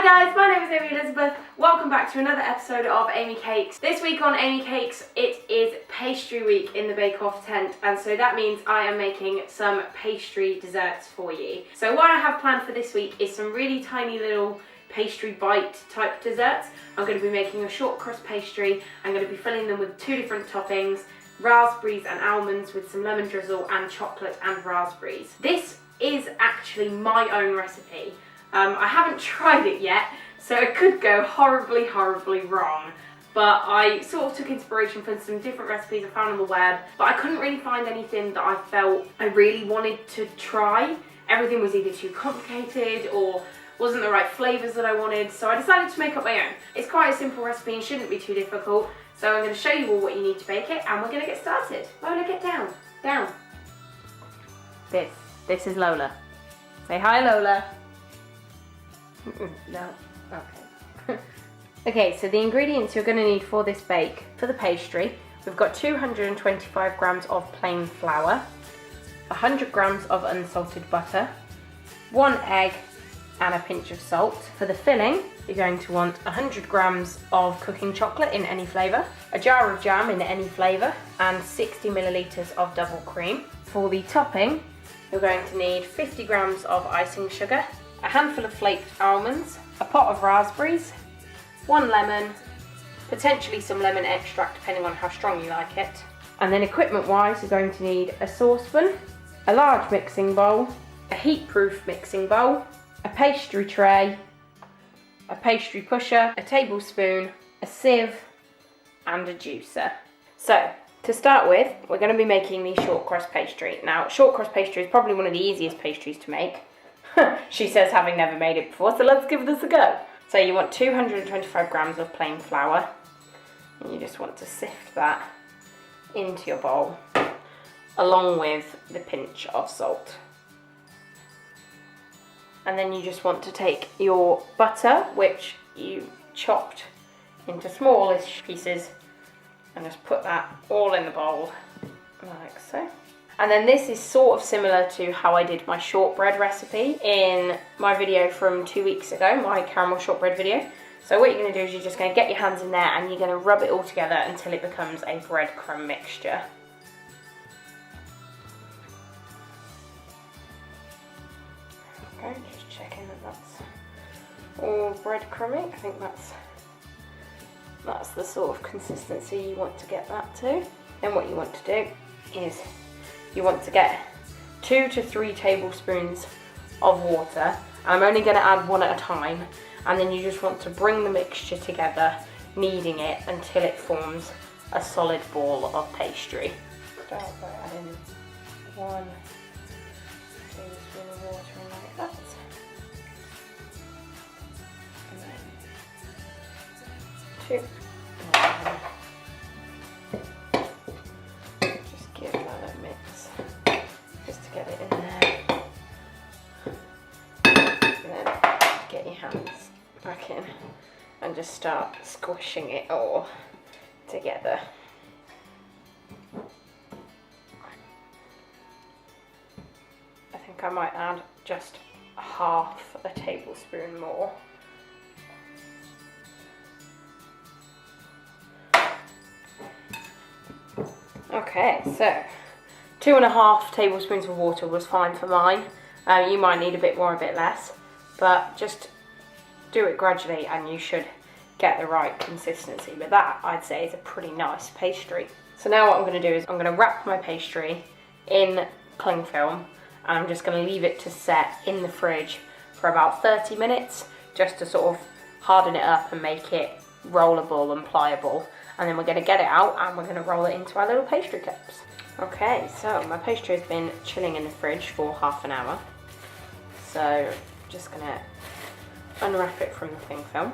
Hi guys, my name is Amy Elizabeth. Welcome back to another episode of AmyCakes. This week on AmyCakes, it is pastry week in the Bake Off tent, and so that means I am making some pastry desserts for you. So what I have planned for this week is some really tiny little pastry bite type desserts. I'm going to be making a shortcrust pastry. I'm going to be filling them with two different toppings, raspberries and almonds with some lemon drizzle and chocolate and raspberries. This is actually my own recipe. I haven't tried it yet, so it could go horribly wrong. But I sort of took inspiration from some different recipes I found on the web, but I couldn't really find anything that I felt I really wanted to try. Everything was either too complicated or wasn't the right flavours that I wanted, so I decided to make up my own. It's quite a simple recipe and shouldn't be too difficult, so I'm going to show you all what you need to bake it, and we're going to get started. Lola, get down. Down. This is Lola. Say hi, Lola. No, okay. Okay, so the ingredients you're going to need for this bake, for the pastry, we've got 225 grams of plain flour, 100 grams of unsalted butter, 1 egg and a pinch of salt. For the filling, you're going to want 100 grams of cooking chocolate in any flavour, a jar of jam in any flavour, and 60 millilitres of double cream. For the topping, you're going to need 50 grams of icing sugar, a handful of flaked almonds, a pot of raspberries, 1 lemon, potentially some lemon extract depending on how strong you like it. And then equipment wise, you're going to need a saucepan, a large mixing bowl, a heat-proof mixing bowl, a pastry tray, a pastry pusher, a tablespoon, a sieve and a juicer. So to start with, we're going to be making the shortcrust pastry. Now shortcrust pastry is probably one of the easiest pastries to make. She says, having never made it before, so let's give this a go. So you want 225 grams of plain flour, and you just want to sift that into your bowl, along with the pinch of salt. And then you just want to take your butter, which you chopped into smallish pieces, and just put that all in the bowl, like so. And then this is sort of similar to how I did my shortbread recipe in my video from 2 weeks ago, my caramel shortbread video. So what you're going to do is you're just going to get your hands in there and you're going to rub it all together until it becomes a breadcrumb mixture. Okay, just checking that that's all breadcrumby. I think that's the sort of consistency you want to get that to. Then what you want to do is you want to get 2 to 3 tablespoons of water, and I'm only going to add one at a time, and then you just want to bring the mixture together, kneading it until it forms a solid ball of pastry. Start by adding 1 tablespoon of water in like that, and then 2. Give that a mix, just to get it in there, and then get your hands back in and just start squishing it all together. I think I might add just half a tablespoon more. Okay, so 2.5 tablespoons of water was fine for mine. You might need a bit more, a bit less, but just do it gradually and you should get the right consistency. But that, I'd say, is a pretty nice pastry. So now what I'm going to do is I'm going to wrap my pastry in cling film, and I'm just going to leave it to set in the fridge for about 30 minutes, just to sort of harden it up and make it rollable and pliable. And then we're going to get it out and we're going to roll it into our little pastry cups. Okay, so my pastry has been chilling in the fridge for half an hour. So I'm just going to unwrap it from the cling film.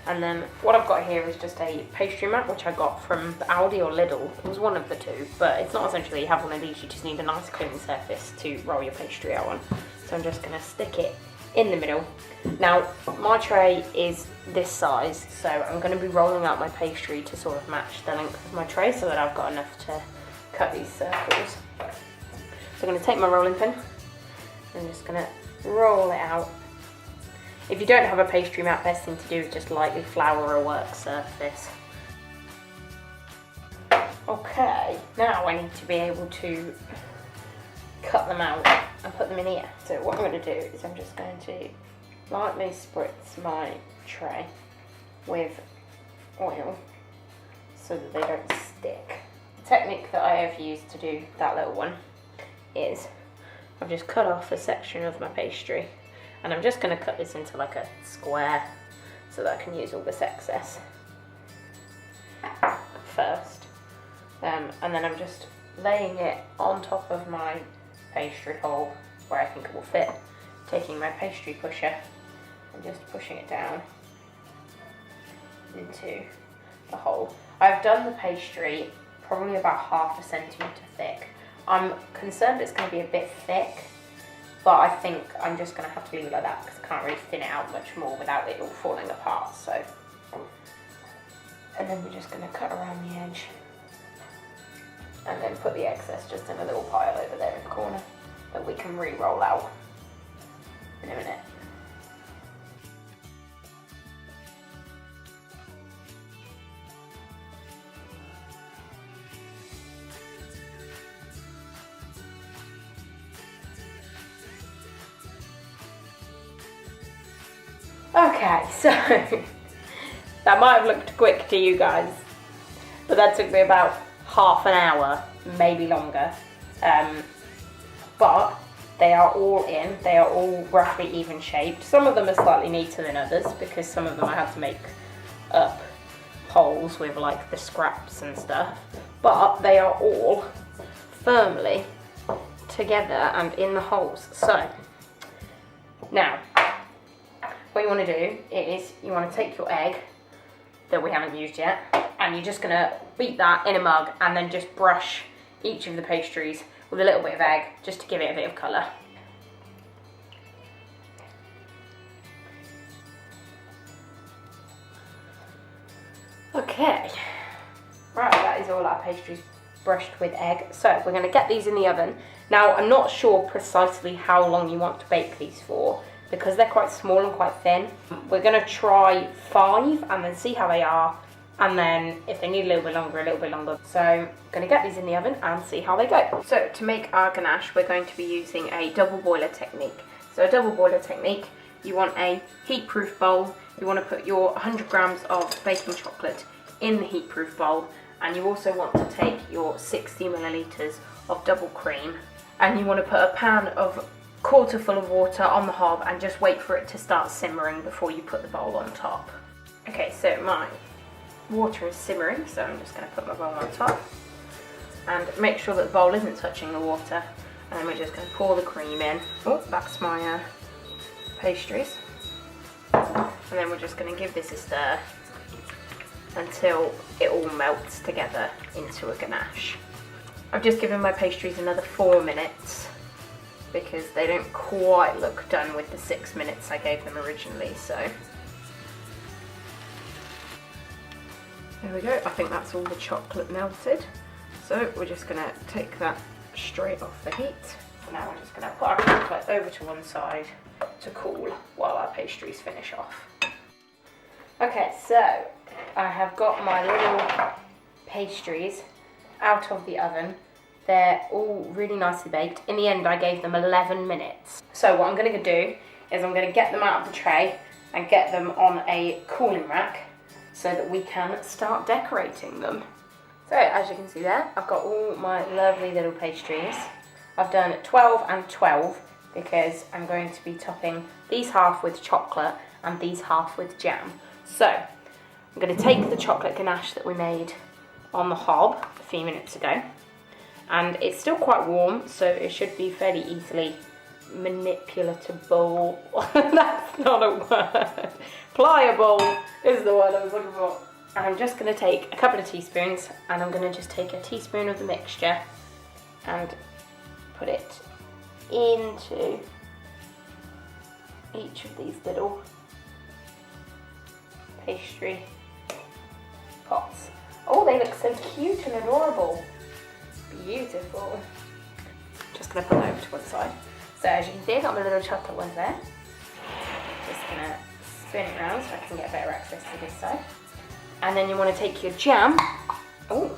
And then what I've got here is just a pastry mat, which I got from Aldi or Lidl. It was one of the two, but it's not essential that you have one of these, you just need a nice clean surface to roll your pastry out on. So I'm just going to stick it in the middle. Now my tray is this size, so I'm going to be rolling out my pastry to sort of match the length of my tray so that I've got enough to cut these circles. So I'm going to take my rolling pin and I'm just going to roll it out If you don't have a pastry mat, best thing to do is just lightly flour a work surface. Okay, now I need to be able to cut them out and put them in here. So what I'm going to do is I'm just going to lightly spritz my tray with oil so that they don't stick. The technique that I have used to do that little one is I've just cut off a section of my pastry, and I'm just going to cut this into like a square so that I can use all this excess first. And then I'm just laying it on top of my pastry hole where I think it will fit, taking my pastry pusher and just pushing it down into the hole. I've done the pastry probably about 1/2 centimetre thick. I'm concerned it's going to be a bit thick, but I think I'm just going to have to leave it like that because I can't really thin it out much more without it all falling apart. So, and then we're just going to cut around the edge and then put the excess just in a little pile over there in the corner that we can re-roll out in a minute. Okay, so that might have looked quick to you guys, but that took me about 1/2 an hour, maybe longer. But they are all in, they are all roughly even shaped. Some of them are slightly neater than others because some of them I had to make up holes with like the scraps and stuff, but they are all firmly together and in the holes. So now what you want to do is you want to take your egg that we haven't used yet, and you're just going to beat that in a mug and then just brush each of the pastries with a little bit of egg just to give it a bit of colour. Okay, right, that is all our pastries brushed with egg. So we're going to get these in the oven. Now I'm not sure precisely how long you want to bake these for, because they're quite small and quite thin. We're going to try 5 and then see how they are, and then if they need a little bit longer, a little bit longer. So I'm going to get these in the oven and see how they go. So to make our ganache, we're going to be using a double boiler technique. So a double boiler technique, you want a heat-proof bowl, you want to put your 100 grams of baking chocolate in the heat-proof bowl, and you also want to take your 60 millilitres of double cream, and you want to put a pan of 1/4 full of water on the hob and just wait for it to start simmering before you put the bowl on top. Okay, so my water is simmering, so I'm just going to put my bowl on top and make sure that the bowl isn't touching the water, and then we're just going to pour the cream in. Oh, that's my pastries, and then we're just going to give this a stir until it all melts together into a ganache. I've just given my pastries another 4 minutes because they don't quite look done with the 6 minutes I gave them originally, so there we go. I think that's all the chocolate melted, so we're just going to take that straight off the heat. So now we're just going to put our chocolate over to one side to cool while our pastries finish off. Okay, so I have got my little pastries out of the oven. They're all really nicely baked. In the end, I gave them 11 minutes. So what I'm going to do is I'm going to get them out of the tray and get them on a cooling rack so that we can start decorating them. So as you can see there, I've got all my lovely little pastries. I've done 12 and 12 because I'm going to be topping these half with chocolate and these half with jam. So I'm going to take the chocolate ganache that we made on the hob a few minutes ago, and it's still quite warm, so it should be fairly easily manipulatable. That's not a word. Pliable is the word I was looking for. And I'm just going to take a couple of teaspoons, and I'm going to just take a teaspoon of the mixture and put it into each of these little pastry pots. Oh, they look so cute and adorable. Beautiful. Just going to put that over to one side. So as you can see, I've got my little chocolate ones there. Just going to spin it around so I can get better access to this side. And then you want to take your jam. Oh,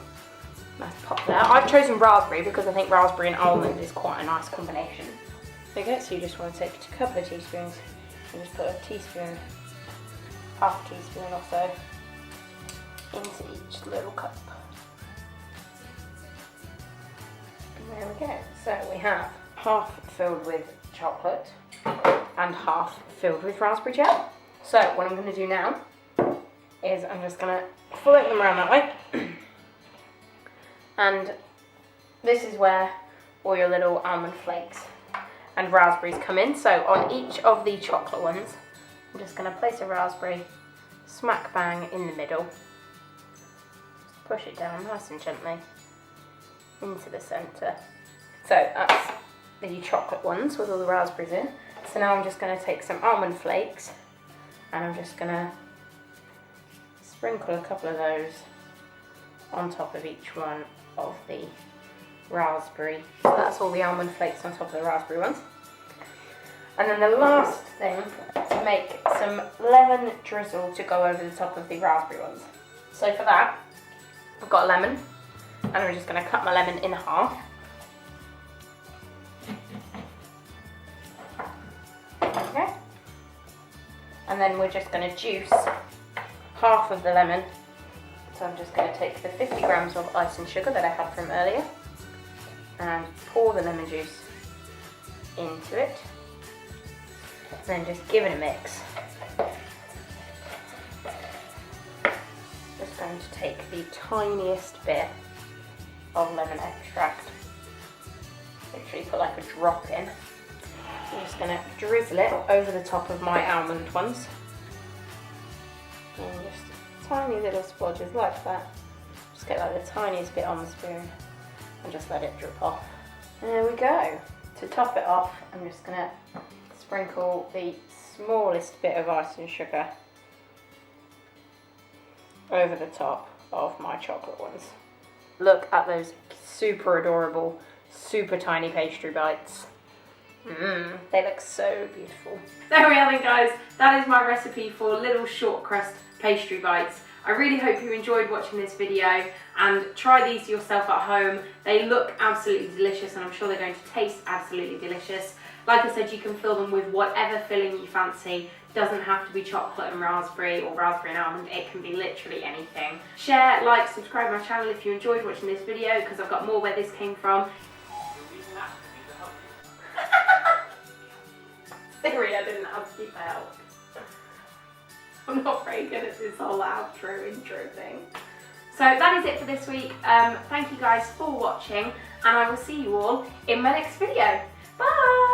nice pop there. I've chosen raspberry because I think raspberry and almond is quite a nice combination. Okay, so you just want to take a couple of teaspoons and just put a teaspoon, half a teaspoon or so into each little cup. And there we go. So we have half filled with chocolate and half filled with raspberry jam. So what I'm going to do now is I'm just going to float them around that way. And this is where all your little almond flakes and raspberries come in. So on each of the chocolate ones, I'm just going to place a raspberry smack bang in the middle. Just push it down nice and gently into the centre. So that's the chocolate ones with all the raspberries in. So now I'm just going to take some almond flakes and I'm just going to sprinkle a couple of those on top of each one of the raspberry. So that's all the almond flakes on top of the raspberry ones. And then the last thing, to make some lemon drizzle to go over the top of the raspberry ones. So for that, I've got a lemon and I'm just going to cut my lemon in half. Okay. And then we're just going to juice half of the lemon. So I'm just going to take the 50 grams of icing sugar that I had from earlier and pour the lemon juice into it. And then just give it a mix. Just going to take the tiniest bit of lemon extract. Literally put like a drop in. I'm just going to drizzle it over the top of my almond ones. And just tiny little splodges like that. Just get like the tiniest bit on the spoon and just let it drip off. And there we go. To top it off, I'm just going to sprinkle the smallest bit of icing sugar over the top of my chocolate ones. Look at those super adorable, super tiny pastry bites. They look so beautiful. There we are then, guys. That is my recipe for little shortcrust pastry bites. I really hope you enjoyed watching this video and try these yourself at home. They look absolutely delicious and I'm sure they're going to taste absolutely delicious. Like I said, you can fill them with whatever filling you fancy. Doesn't have to be chocolate and raspberry or raspberry and almond. It can be literally anything. Share, like, subscribe to my channel if you enjoyed watching this video because I've got more where this came from. Sorry, I didn't ask you for help. I'm not very good at this whole outro intro thing. So that is it for this week. Thank you guys for watching and I will see you all in my next video. Bye!